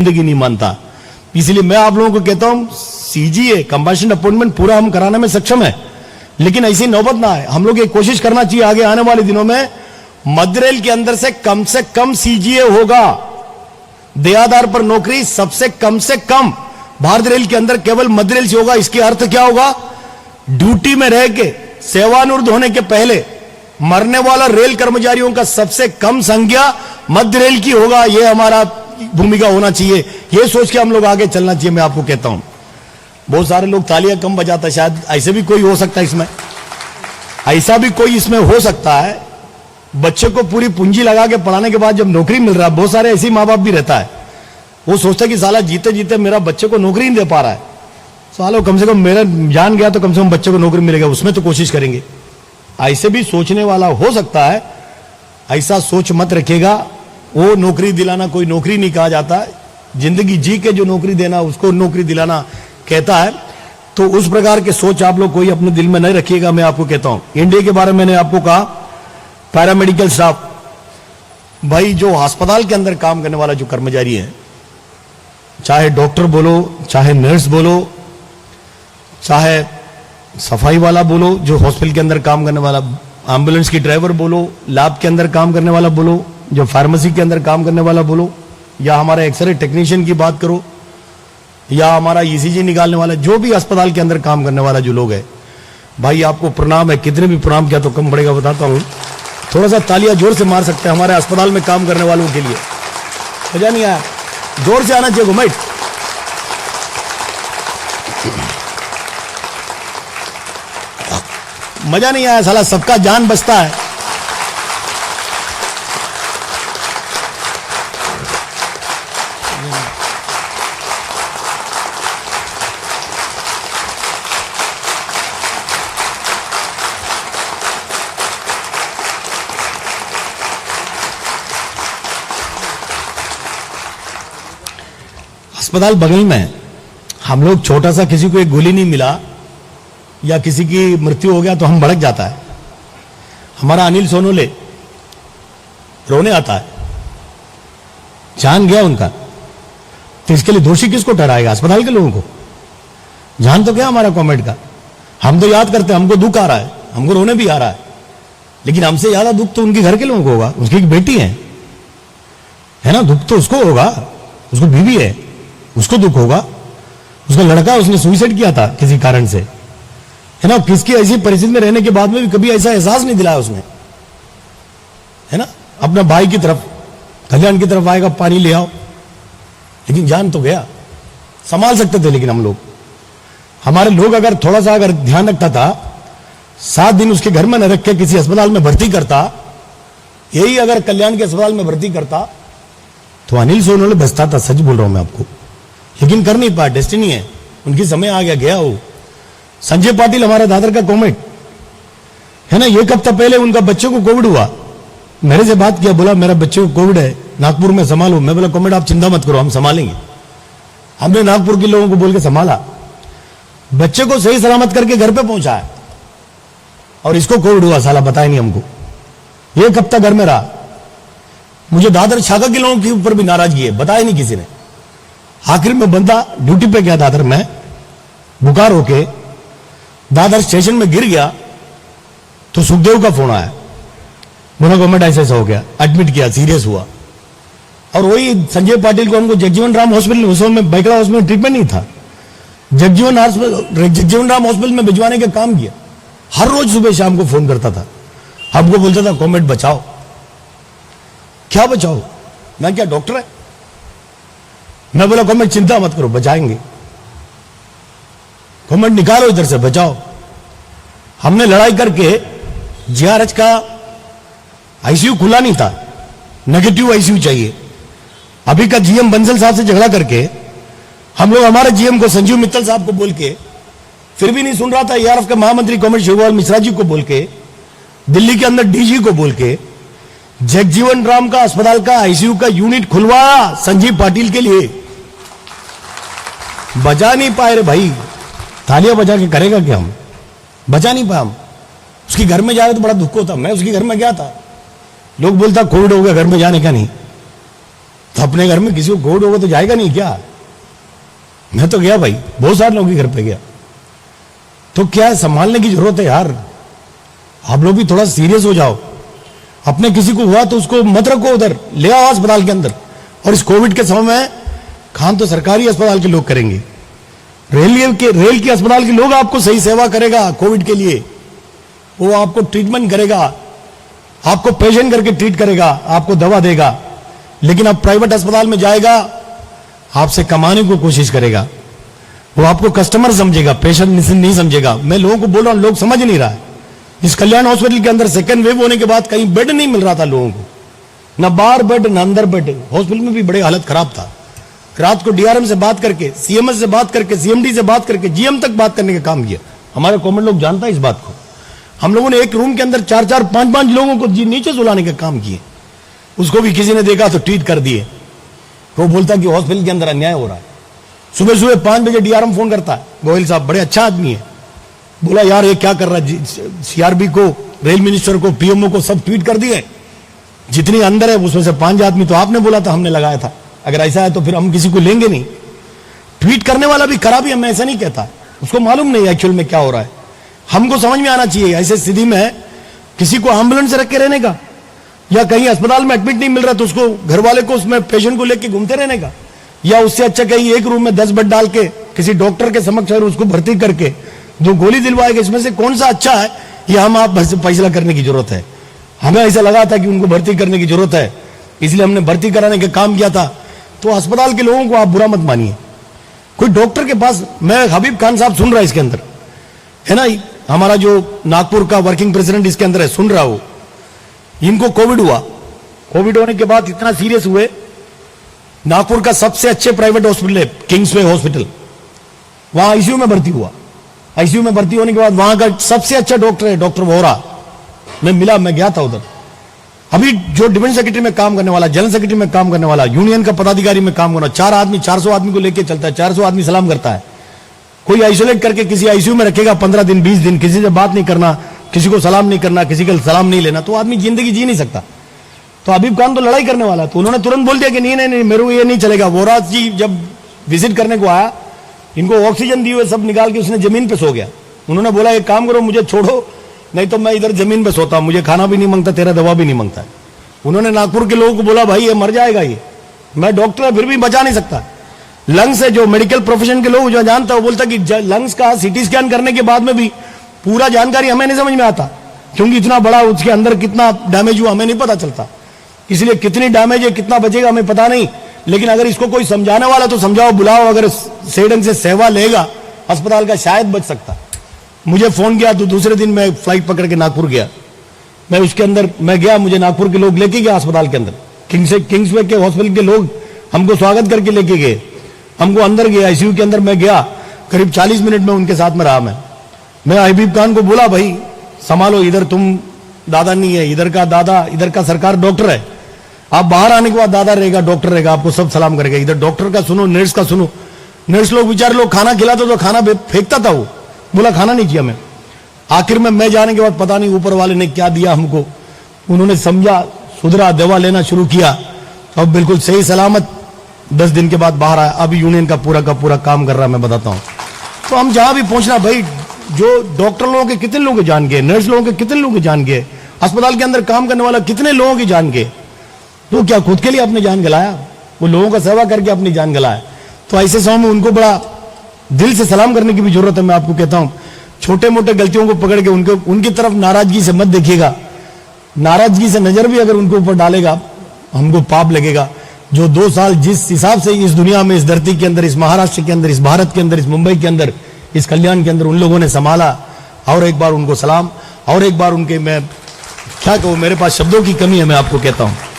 जिंदगी नहीं मानता। इसलिए मैं आप लोगों को कहता हूं सीजीए कंपैशन अपॉइंटमेंट पूरा हम कराने में सक्षम है, लेकिन ऐसी नौबत ना आए। हम लोग ये कोशिश करना चाहिए आगे आने वाले दिनों में मध्य रेल के अंदर से कम सीजीए होगा। देहादार पर नौकरी सबसे कम भारत रेल के अंदर केवल मध्य रेल से होगा। इसके अर्थ क्या होगा? ड्यूटी में रह के सेवानिवृत्त होने के पहले मरने वाला रेल कर्मचारियों का सबसे कम संख्या मध्य रेल की होगा। यह हमारा भूमिका होना चाहिए, यह सोच के हम लोग आगे चलना चाहिए। मैं आपको कहता हूं बहुत सारे लोग तालियां कम बजाता है, शायद ऐसे भी कोई हो सकता है इसमें, ऐसा भी कोई इसमें हो सकता है। बच्चे को पूरी पूंजी लगा के पढ़ाने के बाद जब नौकरी मिल रहा है, बहुत सारे ऐसे माँ बाप भी रहता है, वो सोचता है कि साला जीते जीते मेरा बच्चे को नौकरी नहीं दे पा रहा है, सालों कम से कम मेरा जान गया तो कम से कम बच्चे को नौकरी मिलेगा, उसमें तो कोशिश करेंगे। ऐसे भी सोचने वाला हो सकता है, ऐसा सोच मत रखिएगा। वो नौकरी दिलाना कोई नौकरी नहीं कहा जाता, जिंदगी जी के जो नौकरी देना उसको नौकरी दिलाना कहता है। तो उस प्रकार के सोच आप लोग कोई अपने दिल में नहीं रखिएगा। मैं आपको कहता हूं एनडीए के बारे में मैंने आपको कहा, पैरामेडिकल स्टाफ भाई जो अस्पताल के अंदर काम करने वाला जो कर्मचारी है, चाहे डॉक्टर बोलो, चाहे नर्स बोलो, चाहे सफाई वाला बोलो, जो हॉस्पिटल के अंदर काम करने वाला, एम्बुलेंस की ड्राइवर बोलो, लैब के अंदर काम करने वाला बोलो, जो फार्मेसी के अंदर काम करने वाला बोलो, या हमारा एक्सरे टेक्नीशियन की बात करो, या हमारा ईसीजी निकालने वाला, जो भी अस्पताल के अंदर काम करने वाला जो लोग है, भाई आपको प्रणाम है। कितने भी प्रणाम किया तो कम पड़ेगा, बताता हूं। थोड़ा सा तालियां जोर से मार सकते हैं हमारे अस्पताल में काम करने वालों के लिए। मजा नहीं आया? जोर से आना चाहिए घुमाई। मजा नहीं आया? साला सबका जान बचता है। अस्पताल बगल में, हम लोग छोटा सा किसी को एक गोली नहीं मिला या किसी की मृत्यु हो गया तो हम भड़क जाता है। हमारा अनिल सोनोले रोने आता है, जान गया उनका, तो इसके लिए दोषी किसको ठहराएगा? अस्पताल के लोगों को। जान तो क्या हमारा कॉमेड का, हम तो याद करते हैं, हमको दुख आ रहा है, हमको रोने भी आ रहा है, लेकिन हमसे ज्यादा दुख तो उनके घर के लोगों को होगा। उसकी एक बेटी है ना, दुख तो उसको होगा, उसको बीवी है, उसको दुख होगा। उसका लड़का, उसने सुसाइड किया था किसी कारण से, है ना, किसकी ऐसी परिस्थिति में रहने के बाद में भी कभी ऐसा एहसास नहीं दिलाया उसने, है ना, अपना भाई की तरफ, कल्याण की तरफ आएगा पानी ले आओ, लेकिन जान तो गया। संभाल सकते थे, लेकिन हम लोग, हमारे लोग अगर थोड़ा सा अगर ध्यान रखता था, 7 दिन उसके घर में न रख के किसी अस्पताल में भर्ती करता, यही अगर कल्याण के अस्पताल में भर्ती करता तो अनिल सोनोले बचता था। सच बोल रहा हूं मैं आपको, लेकिन कर नहीं पाया, डेस्टिनी है उनकी, समय आ गया वो। संजय पाटिल हमारा दादर का कॉमेड है ना, एक हफ्ता पहले उनका बच्चे को कोविड हुआ, मेरे से बात किया, बोला मेरा बच्चे को कोविड है, नागपुर में संभालो। मैं बोला कॉमेड आप चिंता मत करो, हम संभालेंगे। हमने नागपुर के लोगों को बोल के संभाला, बच्चे को सही सलामत करके घर पे पहुंचाया, और इसको कोविड हुआ, साला बताया नहीं हमको। एक हफ्ता घर में रहा। मुझे दादर शाखा के लोगों के ऊपर भी नाराजगी है, बताया नहीं किसी ने। आखिर में बंदा ड्यूटी पे गया दादर में, बुखार होके दादर स्टेशन में गिर गया, तो सुखदेव का फोन आया, बोला गवर्नमेंट ऐसा हो गया, एडमिट किया, सीरियस हुआ। और वही संजय पाटिल को हमको जगजीवन राम हॉस्पिटल, उस समय बैकड़ा हॉस्पिटल ट्रीटमेंट नहीं था, जगजीवन राम हॉस्पिटल में भिजवाने का काम किया। हर रोज सुबह शाम को फोन करता था, हमको बोलता था कॉमेड बचाओ। क्या बचाओ? मैं क्या डॉक्टर है? मैं बोला कॉमेड चिंता मत करो, बचाएंगे, कॉमेड निकालो इधर से, बचाओ। हमने लड़ाई करके जीआरएच का आईसीयू खुला नहीं था, नेगेटिव आईसीयू चाहिए। अभी का जीएम बंसल साहब से झगड़ा करके हम लोग हमारे जीएम को संजीव मित्तल साहब को बोल के, फिर भी नहीं सुन रहा था, एआरएफ के महामंत्री कॉमेड शिवपाल मिश्रा जी को बोल के, दिल्ली के अंदर डीजी को बोल के, जगजीवन राम का अस्पताल का आईसीयू का यूनिट खुलवाया संजीव पाटिल के लिए। बचा नहीं पाए रे भाई, तालियां बजा के करेगा क्या? हम बचा नहीं पाया। हम उसके घर में जाए तो बड़ा दुख होता। मैं उसके घर में गया था, लोग बोलता कोविड हो गया, घर में जाने का नहीं। तो अपने घर में किसी को कोविड होगा तो जाएगा नहीं क्या? मैं तो गया भाई, बहुत सारे लोगों के घर पे गया। तो क्या है, संभालने की जरूरत है यार। आप लोग भी थोड़ा सीरियस हो जाओ। अपने किसी को हुआ तो उसको मत रखो उधर, ले आओ अस्पताल के अंदर। और इस कोविड के समय में काम तो सरकारी अस्पताल के लोग करेंगे, रेल के अस्पताल के लोग आपको सही सेवा करेगा। कोविड के लिए वो आपको ट्रीटमेंट करेगा, आपको पेशेंट करके ट्रीट करेगा, आपको दवा देगा। लेकिन अब प्राइवेट अस्पताल में जाएगा, आपसे कमाने को कोशिश करेगा, वो आपको कस्टमर समझेगा, पेशेंट नहीं समझेगा। मैं लोगों को बोल रहा हूं, लोग समझ नहीं रहा है। इस कल्याण हॉस्पिटल के अंदर सेकेंड वेव होने के बाद कहीं बेड नहीं मिल रहा था लोगों को, न बाहर बेड न अंदर बेड। हॉस्पिटल में भी बड़ी हालत खराब था। रात को डीआरएम से बात करके, सीएमएस से बात करके, सीएमडी से बात करके, जीएम तक बात करने का काम किया। हमारे कॉमन लोग जानता है इस बात को। हम लोगों ने एक रूम के अंदर 4-4, 5-5 लोगों को नीचे सुलाने का काम किए। उसको भी किसी ने देखा तो ट्वीट कर दिए। वो बोलता कि हॉस्पिटल के अंदर अन्याय हो रहा है। सुबह सुबह 5 बजे डीआरएम फोन करता है, गोयल साहब बड़े अच्छा आदमी है, बोला यार ये क्या कर रहा है, सीआरबी को, रेल मिनिस्टर को, पीएमओ को सब ट्वीट कर दिए। जितनी अंदर है उसमें से 5 आदमी तो आपने बोला था, हमने लगाया था। अगर ऐसा है तो फिर हम किसी को लेंगे नहीं। ट्वीट करने वाला भी खराब ही है, मैं ऐसा नहीं कहता, उसको मालूम नहीं एक्चुअल में क्या हो रहा है। हमको समझ में आना चाहिए ऐसे स्थिति में किसी को एम्बुलेंस रख के रहने का, या कहीं अस्पताल में एडमिट नहीं मिल रहा तो उसको घर वाले को, उसमें पेशेंट को लेके घूमते रहने का, या उससे अच्छा कहीं एक रूम में 10 बेड डाल के किसी डॉक्टर के समक्ष उसको भर्ती करके जो गोली दिलवाएगा, इसमें से कौन सा अच्छा है, ये हम आप फैसला करने की जरूरत है। हमें ऐसा लगा था कि उनको भर्ती करने की जरूरत है, इसलिए हमने भर्ती कराने का काम किया था। तो अस्पताल के लोगों को आप बुरा मत मानिए। कोई डॉक्टर के पास, मैं हबीब खान साहब सुन रहा है इसके अंदर, है ना, हमारा जो नागपुर का वर्किंग प्रेसिडेंट इसके अंदर है, सुन रहा हो, इनको कोविड हुआ। कोविड होने के बाद इतना सीरियस हुए, नागपुर का सबसे अच्छे प्राइवेट हॉस्पिटल है किंग्सवे हॉस्पिटल, वहां आईसीयू में भर्ती हुआ। आईसीयू में भर्ती होने के बाद वहां का सबसे अच्छा डॉक्टर है डॉक्टर वोहरा, मैं मिला, मैं गया था उधर। अभी जो डिफेंस सेक्रेटरी में काम करने वाला, जनरल सेक्रेटरी में काम करने वाला, यूनियन का पदाधिकारी में काम करना, 4 आदमी 400 आदमी को लेके चलता है, 400 आदमी सलाम करता है। कोई आइसोलेट करके किसी आईसीयू में रखेगा 15 दिन 20 दिन, किसी से बात नहीं करना, किसी को सलाम नहीं करना, किसी का सलाम नहीं लेना, तो आदमी जिंदगी जी नहीं सकता। तो हबीब खान तो लड़ाई करने वाला, तो उन्होंने तुरंत बोल दिया कि नहीं नहीं नहीं, मेरे को ये नहीं चलेगा। वोहरा जी जब विजिट करने को आया, इनको ऑक्सीजन दी हुए सब निकाल के उसने जमीन पे सो गया। उन्होंने बोला एक काम करो, मुझे छोड़ो, नहीं तो मैं इधर जमीन पे सोता हूं, मुझे खाना भी नहीं मांगता, तेरा दवा भी नहीं मांगता। उन्होंने नागपुर के लोगों को बोला भाई ये मर जाएगा, ये मैं डॉक्टर है फिर भी बचा नहीं सकता। लंग्स है, जो मेडिकल प्रोफेशन के लोग जो जानता है वो बोलता कि लंग्स का सीटी स्कैन करने के बाद में भी पूरा जानकारी हमें नहीं समझ में आता, क्योंकि इतना बड़ा उसके अंदर कितना डैमेज हुआ हमें नहीं पता चलता। इसलिए कितनी डैमेज है, कितना बचेगा हमें पता नहीं। लेकिन अगर इसको कोई समझाने वाला तो समझाओ, बुलाओ, अगर सही ढंग से सेवा लेगा अस्पताल का शायद बच सकता। मुझे फोन किया तो दूसरे दिन मैं फ्लाइट पकड़ के नागपुर गया। मैं उसके अंदर मैं गया, मुझे नागपुर के लोग लेके गया अस्पताल के अंदर, किंग्सवे के हॉस्पिटल के लोग हमको स्वागत करके लेके गए, हमको अंदर गया आईसीयू के अंदर। मैं गया, करीब 40 मिनट में उनके साथ में रहा। मैं हबीब खान को बोला भाई संभालो, इधर तुम दादा नहीं है, इधर का दादा, इधर का सरकार डॉक्टर है, आप बाहर आने के बाद दादा रहेगा, डॉक्टर रहेगा, आपको सब सलाम करेगा। इधर डॉक्टर का सुनो, नर्स का सुनो। नर्स लोग बेचारे लोग खाना खिलाते तो खाना फेंकता था, वो बोला खाना नहीं किया मैं। आखिर में मैं जाने के बाद पता नहीं ऊपर वाले ने क्या दिया हमको, उन्होंने समझा, सुधरा, दवा लेना शुरू किया, अब बिल्कुल सही सलामत 10 दिन के बाद बाहर आया। अभी यूनियन का पूरा काम कर रहा है, मैं बताता हूं। तो हम जहां भी पहुंचना भाई, जो डॉक्टर लोगों के कितने लोगों के जान गए, नर्स लोगों के कितने लोगों के जान गए, अस्पताल के अंदर काम करने वाला कितने लोगों की जान गए, तो क्या खुद के लिए अपनी जान गलाया, वो लोगों का सेवा करके अपनी जान गलाया। तो ऐसे समय में उनको बड़ा दिल से सलाम करने की भी जरूरत है। मैं आपको कहता हूं, छोटे मोटे गलतियों को पकड़ के उनकी तरफ नाराजगी से मत देखिएगा। नाराजगी से नजर भी अगर उनके ऊपर डालेगा, हमको पाप लगेगा। जो 2 साल जिस हिसाब से इस दुनिया में, इस धरती के अंदर, इस महाराष्ट्र के अंदर, इस भारत के अंदर, इस मुंबई के अंदर, इस कल्याण के अंदर उन लोगों ने संभाला, और एक बार उनको सलाम, और एक बार उनके, मैं क्या कहूं, मेरे पास शब्दों की कमी है, मैं आपको कहता हूं।